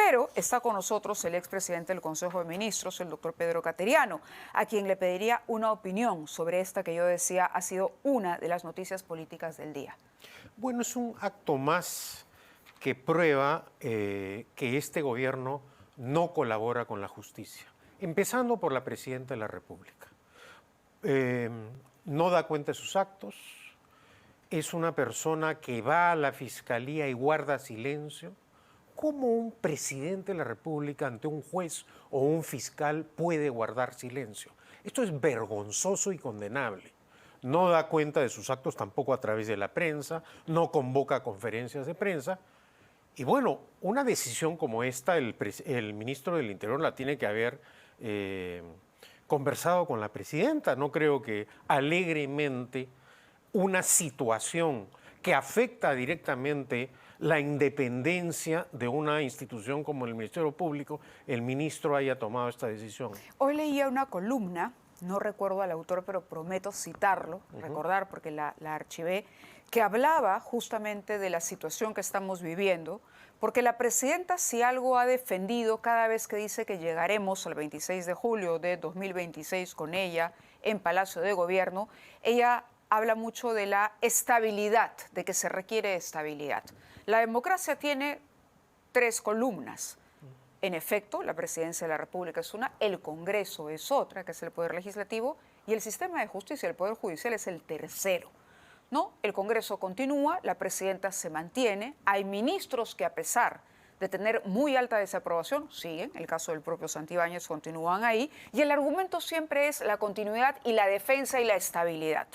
Pero está con nosotros el expresidente del Consejo de Ministros, el doctor Pedro Cateriano, a quien le pediría una opinión sobre esta que yo decía ha sido una de las noticias políticas del día. Bueno, es un acto más que prueba que este gobierno no colabora con la justicia, empezando por la presidenta de la República. No da cuenta de sus actos, es una persona que va a la fiscalía y guarda silencio. ¿Cómo un presidente de la República ante un juez o un fiscal puede guardar silencio? Esto es vergonzoso y condenable. No da cuenta de sus actos tampoco a través de la prensa, no convoca conferencias de prensa. Y bueno, una decisión como esta, el ministro del Interior la tiene que haber conversado con la presidenta. No creo que alegremente una situación que afecta directamente la independencia de una institución como el Ministerio Público, el ministro haya tomado esta decisión. Hoy leía una columna, no recuerdo al autor, pero prometo citarlo, recordar porque la archivé, que hablaba justamente de la situación que estamos viviendo, porque la presidenta si algo ha defendido cada vez que dice que llegaremos al 26 de julio de 2026 con ella en Palacio de Gobierno, ella habla mucho de la estabilidad, de que se requiere estabilidad. La democracia tiene 3 columnas. En efecto, la presidencia de la República es una, el Congreso es otra, que es el Poder Legislativo, y el sistema de justicia, el Poder Judicial, es el tercero. ¿No? El Congreso continúa, la presidenta se mantiene, hay ministros que a pesar de tener muy alta desaprobación, siguen, el caso del propio Santibáñez, continúan ahí, y el argumento siempre es la continuidad y la defensa y la estabilidad.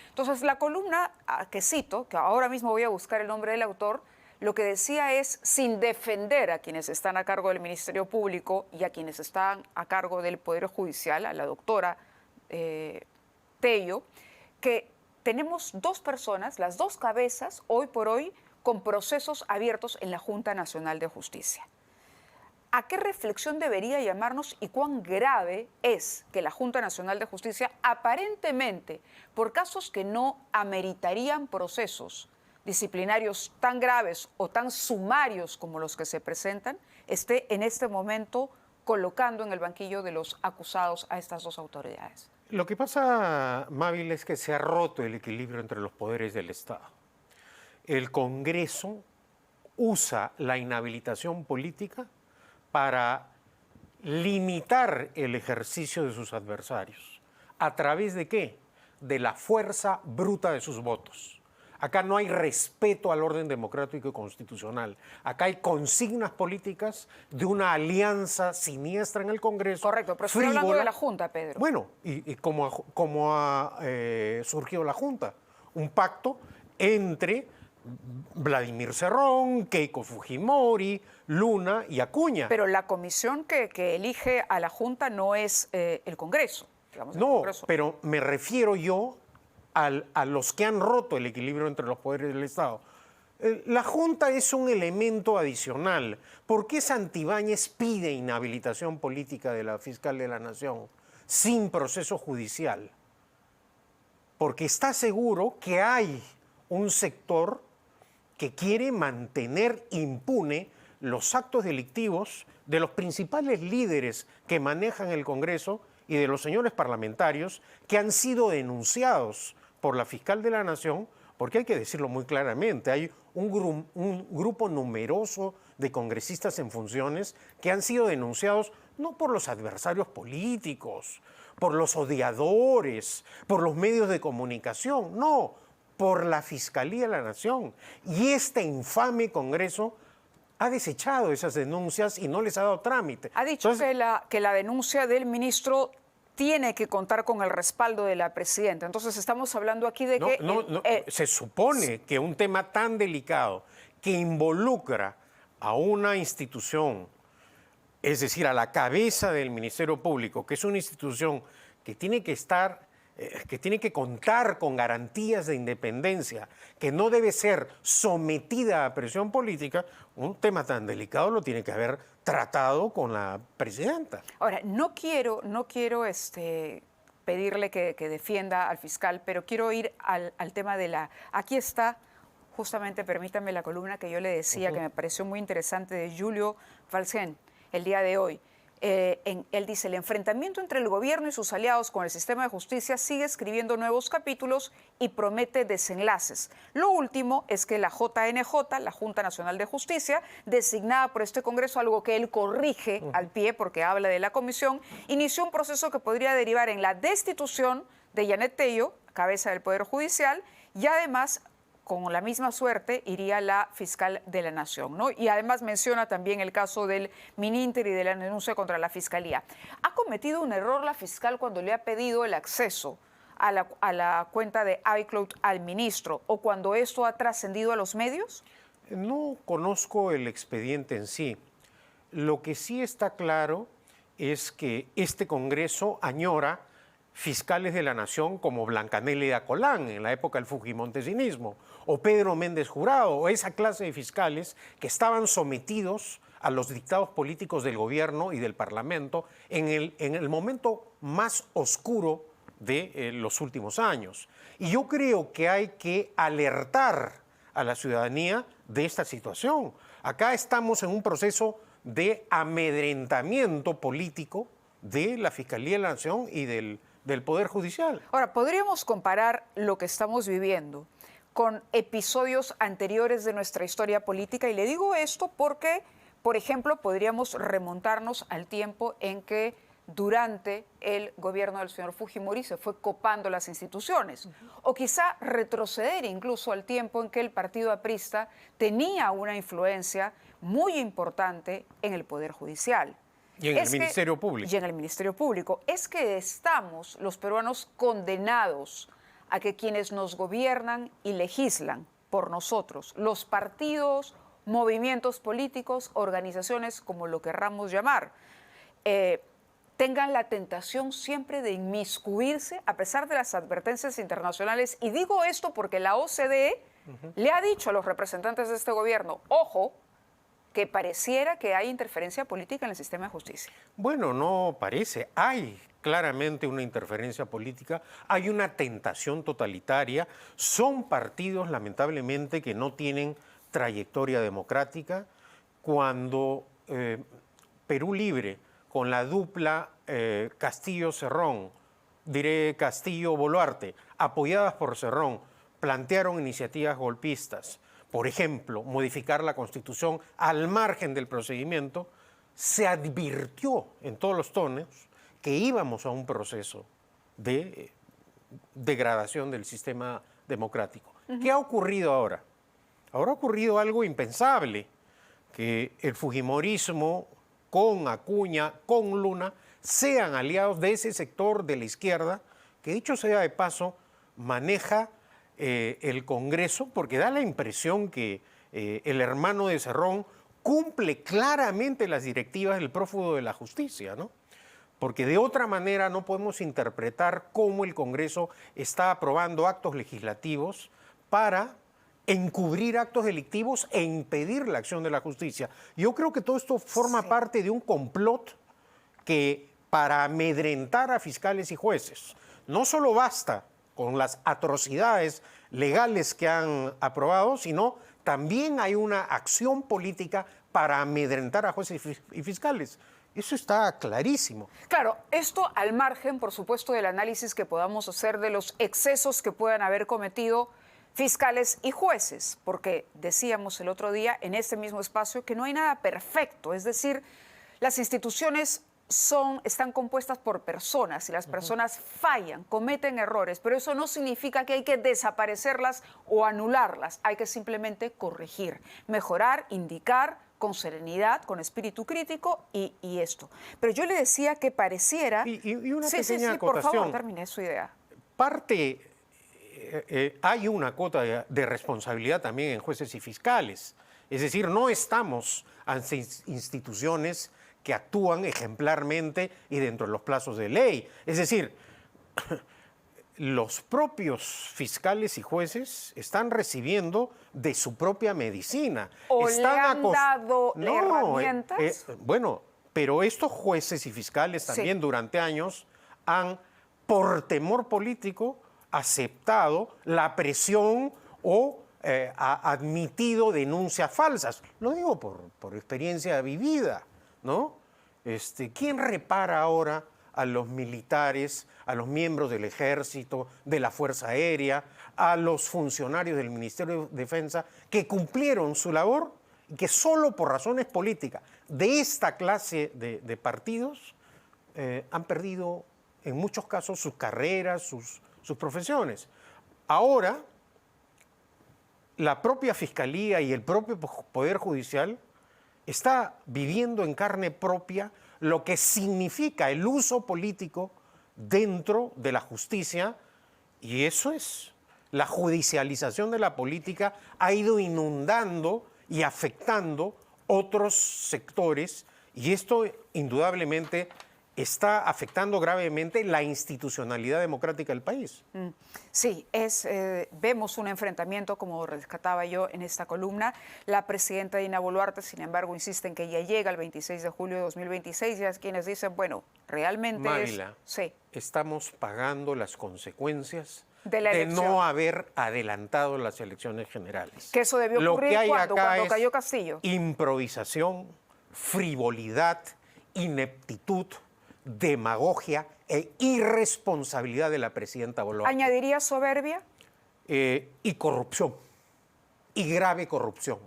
Entonces, la columna que cito, que ahora mismo voy a buscar el nombre del autor, lo que decía es, sin defender a quienes están a cargo del Ministerio Público y a quienes están a cargo del Poder Judicial, a la doctora Tello, que tenemos 2 personas, las 2 cabezas, hoy por hoy, con procesos abiertos en la Junta Nacional de Justicia. ¿A qué reflexión debería llamarnos y cuán grave es que la Junta Nacional de Justicia, aparentemente, por casos que no ameritarían procesos disciplinarios tan graves o tan sumarios como los que se presentan, esté en este momento colocando en el banquillo de los acusados a estas 2 autoridades? Lo que pasa, Mávil, es que se ha roto el equilibrio entre los poderes del Estado. El Congreso usa la inhabilitación política para limitar el ejercicio de sus adversarios. ¿A través de qué? De la fuerza bruta de sus votos. Acá no hay respeto al orden democrático y constitucional. Acá hay consignas políticas de una alianza siniestra en el Congreso. Correcto, pero estoy hablando de la Junta, Pedro. Bueno, y cómo ha surgido la Junta. Un pacto entre Vladimir Cerrón, Keiko Fujimori, Luna y Acuña. Pero la comisión que elige a la Junta no es el Congreso. Digamos, no, el Congreso. Pero me refiero yo a los que han roto el equilibrio entre los poderes del Estado. La Junta es un elemento adicional. ¿Por qué Santibáñez pide inhabilitación política de la fiscal de la Nación sin proceso judicial? Porque está seguro que hay un sector que quiere mantener impune los actos delictivos de los principales líderes que manejan el Congreso y de los señores parlamentarios que han sido denunciados por la fiscal de la Nación, porque hay que decirlo muy claramente, hay un grupo numeroso de congresistas en funciones que han sido denunciados no por los adversarios políticos, por los odiadores, por los medios de comunicación, no, por la Fiscalía de la Nación. Y este infame Congreso ha desechado esas denuncias y no les ha dado trámite. Ha dicho que la denuncia del ministro tiene que contar con el respaldo de la presidenta. Entonces estamos hablando aquí de que... Se supone que un tema tan delicado que involucra a una institución, es decir, a la cabeza del Ministerio Público, que es una institución que tiene que estar, que tiene que contar con garantías de independencia, que no debe ser sometida a presión política, un tema tan delicado lo tiene que haber tratado con la presidenta. Ahora, no quiero pedirle que defienda al fiscal, pero quiero ir al tema de la... Aquí está justamente, permítame, la columna que yo le decía, que me pareció muy interesante, de Julio Valcén, el día de hoy. Él dice, el enfrentamiento entre el gobierno y sus aliados con el sistema de justicia sigue escribiendo nuevos capítulos y promete desenlaces. Lo último es que la JNJ, la Junta Nacional de Justicia, designada por este Congreso, algo que él corrige al pie porque habla de la comisión, inició un proceso que podría derivar en la destitución de Janet Tello, cabeza del Poder Judicial, y además, con la misma suerte, iría la fiscal de la Nación, ¿no? Y además menciona también el caso del Mininter y de la denuncia contra la Fiscalía. ¿Ha cometido un error la fiscal cuando le ha pedido el acceso a la cuenta de iCloud al ministro o cuando esto ha trascendido a los medios? No conozco el expediente en sí. Lo que sí está claro es que este Congreso añora fiscales de la Nación como Blancanélida Colán en la época del fujimontesinismo, o Pedro Méndez Jurado, o esa clase de fiscales que estaban sometidos a los dictados políticos del gobierno y del Parlamento en el momento más oscuro de los últimos años. Y yo creo que hay que alertar a la ciudadanía de esta situación. Acá estamos en un proceso de amedrentamiento político de la Fiscalía de la Nación y del Poder Judicial. Ahora, podríamos comparar lo que estamos viviendo con episodios anteriores de nuestra historia política, y le digo esto porque, por ejemplo, podríamos remontarnos al tiempo en que durante el gobierno del señor Fujimori se fue copando las instituciones, o quizá retroceder incluso al tiempo en que el partido aprista tenía una influencia muy importante en el Poder Judicial. Y en el Ministerio Público. Y en el Ministerio Público. Es que estamos, los peruanos, condenados a que quienes nos gobiernan y legislan por nosotros, los partidos, movimientos políticos, organizaciones, como lo querramos llamar, tengan la tentación siempre de inmiscuirse a pesar de las advertencias internacionales. Y digo esto porque la OCDE le ha dicho a los representantes de este gobierno, ojo, que pareciera que hay interferencia política en el sistema de justicia. Bueno, no parece. Hay claramente una interferencia política, hay una tentación totalitaria. Son partidos, lamentablemente, que no tienen trayectoria democrática. Cuando Perú Libre, con la dupla Castillo-Cerrón, diré Castillo-Boluarte, apoyadas por Cerrón, plantearon iniciativas golpistas, por ejemplo, modificar la Constitución al margen del procedimiento, se advirtió en todos los tonos que íbamos a un proceso de degradación del sistema democrático. ¿Qué ha ocurrido ahora? Ahora ha ocurrido algo impensable, que el fujimorismo con Acuña, con Luna, sean aliados de ese sector de la izquierda, que dicho sea de paso, maneja el Congreso, porque da la impresión que el hermano de Cerrón cumple claramente las directivas del prófugo de la justicia, ¿no? Porque de otra manera no podemos interpretar cómo el Congreso está aprobando actos legislativos para encubrir actos delictivos e impedir la acción de la justicia. Yo creo que todo esto forma parte de un complot que para amedrentar a fiscales y jueces. No solo basta con las atrocidades legales que han aprobado, sino también hay una acción política para amedrentar a jueces y fiscales. Eso está clarísimo. Claro, esto al margen, por supuesto, del análisis que podamos hacer de los excesos que puedan haber cometido fiscales y jueces, porque decíamos el otro día en este mismo espacio que no hay nada perfecto, es decir, las instituciones están compuestas por personas y las personas fallan, cometen errores, pero eso no significa que hay que desaparecerlas o anularlas, hay que simplemente corregir, mejorar, indicar con serenidad, con espíritu crítico y esto. Pero yo le decía que pareciera... Y una pequeña sí, acotación. por favor, termine su idea. Hay una cuota de responsabilidad también en jueces y fiscales. Es decir, no estamos ante instituciones que actúan ejemplarmente y dentro de los plazos de ley. Es decir, los propios fiscales y jueces están recibiendo de su propia medicina. ¿O le han dado herramientas? Bueno, pero estos jueces y fiscales también durante años han, por temor político, aceptado la presión o ha admitido denuncias falsas. Lo digo por experiencia vivida, ¿no? ¿Quién repara ahora a los militares, a los miembros del Ejército, de la Fuerza Aérea, a los funcionarios del Ministerio de Defensa que cumplieron su labor y que solo por razones políticas de esta clase de partidos han perdido en muchos casos sus carreras, sus profesiones? Ahora, la propia Fiscalía y el propio Poder Judicial está viviendo en carne propia lo que significa el uso político dentro de la justicia, y eso es, la judicialización de la política ha ido inundando y afectando otros sectores, y esto indudablemente está afectando gravemente la institucionalidad democrática del país. Sí, vemos un enfrentamiento, como rescataba yo en esta columna. La presidenta Dina Boluarte, sin embargo, insiste en que ya llega el 26 de julio de 2026. Y hay quienes dicen, bueno, realmente Mávila, sí, estamos pagando las consecuencias de la de elección. no haber adelantado las elecciones generales. Que eso debió Lo ocurrir que hay cuando acá es cayó Castillo. improvisación, frivolidad, ineptitud, demagogia e irresponsabilidad de la presidenta Boluarte. ¿Añadiría soberbia? Y corrupción, y grave corrupción.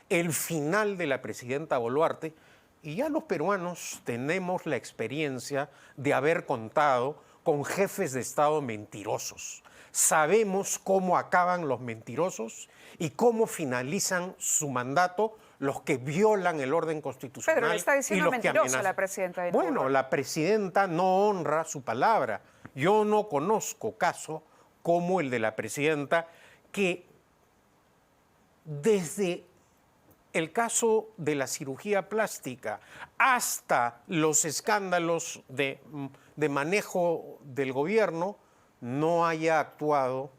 El final de la presidenta Boluarte, y ya los peruanos tenemos la experiencia de haber contado con jefes de Estado mentirosos. Sabemos cómo acaban los mentirosos y cómo finalizan su mandato los que violan el orden constitucional. Pedro, le está y diciendo los que mentirosa amenazan. la presidenta. Bueno, la presidenta no honra su palabra. Yo no conozco caso como el de la presidenta que desde el caso de la cirugía plástica hasta los escándalos de manejo del gobierno no haya actuado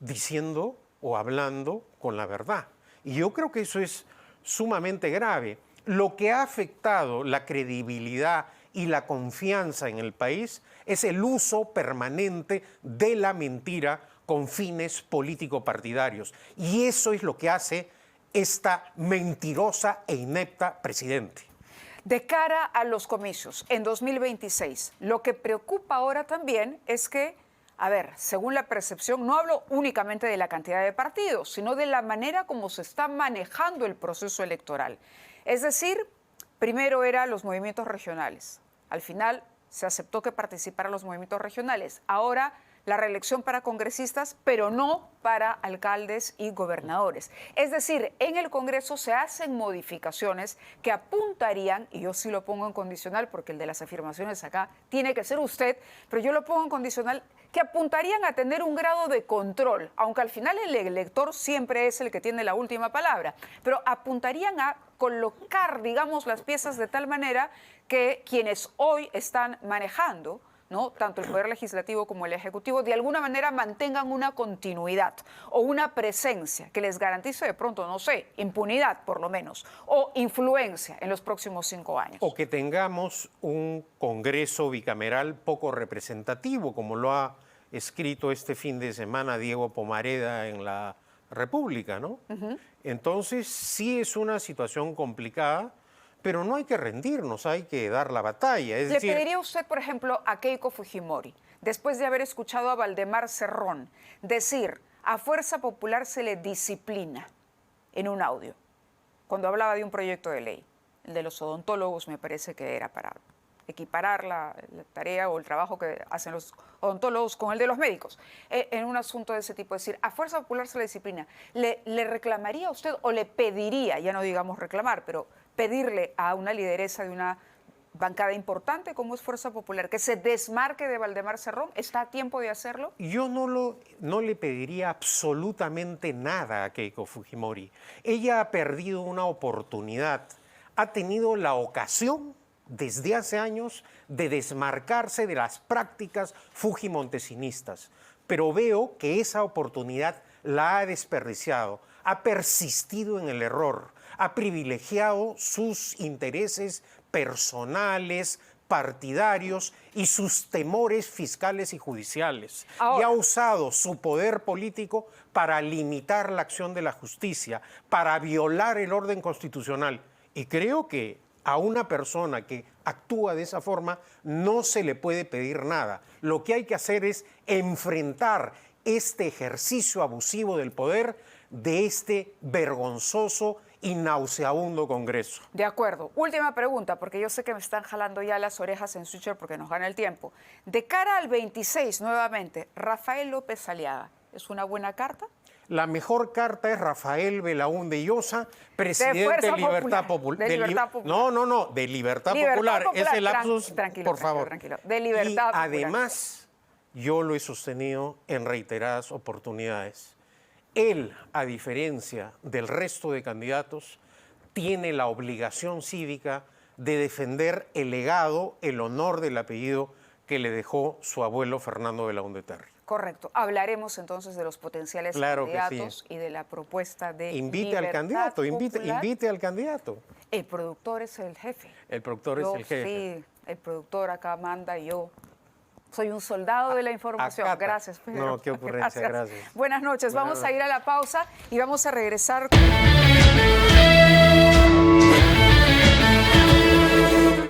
diciendo o hablando con la verdad. Y yo creo que eso es sumamente grave. Lo que ha afectado la credibilidad y la confianza en el país es el uso permanente de la mentira con fines político-partidarios. Y eso es lo que hace esta mentirosa e inepta presidente. De cara a los comicios en 2026, lo que preocupa ahora también es que, a ver, según la percepción, no hablo únicamente de la cantidad de partidos, sino de la manera como se está manejando el proceso electoral. Es decir, primero eran los movimientos regionales. Al final se aceptó que participaran los movimientos regionales. Ahora la reelección para congresistas, pero no para alcaldes y gobernadores. Es decir, en el Congreso se hacen modificaciones que apuntarían, y yo sí lo pongo en condicional, porque el de las afirmaciones acá tiene que ser usted, pero yo lo pongo en condicional, que apuntarían a tener un grado de control, aunque al final el elector siempre es el que tiene la última palabra, pero apuntarían a colocar, digamos, las piezas de tal manera que quienes hoy están manejando, ¿no?, tanto el Poder Legislativo como el Ejecutivo, de alguna manera mantengan una continuidad o una presencia que les garantice de pronto, no sé, impunidad por lo menos, o influencia en los próximos 5 años. O que tengamos un Congreso bicameral poco representativo, como lo ha escrito este fin de semana Diego Pomareda en La República, ¿no? Entonces, sí es una situación complicada, pero no hay que rendirnos, hay que dar la batalla. ¿Le pediría usted, por ejemplo, a Keiko Fujimori, después de haber escuchado a Valdemar Cerrón decir, a Fuerza Popular se le disciplina en un audio, cuando hablaba de un proyecto de ley, el de los odontólogos me parece que era para equiparar la tarea o el trabajo que hacen los odontólogos con el de los médicos, en un asunto de ese tipo, es decir, a Fuerza Popular se le disciplina, ¿le reclamaría a usted o le pediría, ya no digamos reclamar, pero pedirle a una lideresa de una bancada importante como es Fuerza Popular que se desmarque de Valdemar Cerrón? ¿Está a tiempo de hacerlo? Yo no le pediría absolutamente nada a Keiko Fujimori. Ella ha perdido una oportunidad, ha tenido la ocasión desde hace años de desmarcarse de las prácticas fujimontesinistas, pero veo que esa oportunidad la ha desperdiciado, ha persistido en el error, ha privilegiado sus intereses personales, partidarios y sus temores fiscales y judiciales. Ahora. Y ha usado su poder político para limitar la acción de la justicia, para violar el orden constitucional. Y creo que a una persona que actúa de esa forma no se le puede pedir nada. Lo que hay que hacer es enfrentar este ejercicio abusivo del poder de este vergonzoso y nauseabundo Congreso. De acuerdo. Última pregunta, porque yo sé que me están jalando ya las orejas en Switcher porque nos gana el tiempo. De cara al 26, nuevamente, Rafael López Aliaga, ¿es una buena carta? La mejor carta es Rafael Belaúnde Llosa, presidente Fuerza de Libertad Popular, Popular. de Libertad Popular. No, de Libertad Popular. Ese lapsus, tranquilo, por favor. tranquilo. De Libertad y Popular. además, yo lo he sostenido en reiteradas oportunidades. Él, a diferencia del resto de candidatos, tiene la obligación cívica de defender el legado, el honor del apellido que le dejó su abuelo Fernando Belaúnde Terry. Correcto. Hablaremos entonces de los potenciales Claro que candidatos sí. y de la propuesta de Invite al Libertad candidato, Popular. invite al candidato. El productor es el jefe. El productor es el jefe. Sí, el productor acá manda y yo soy un soldado de la información. acata. Gracias, Pedro. No, qué ocurrencia, gracias. Buenas noches. Buenas Vamos a noches. ir a la pausa y vamos a regresar.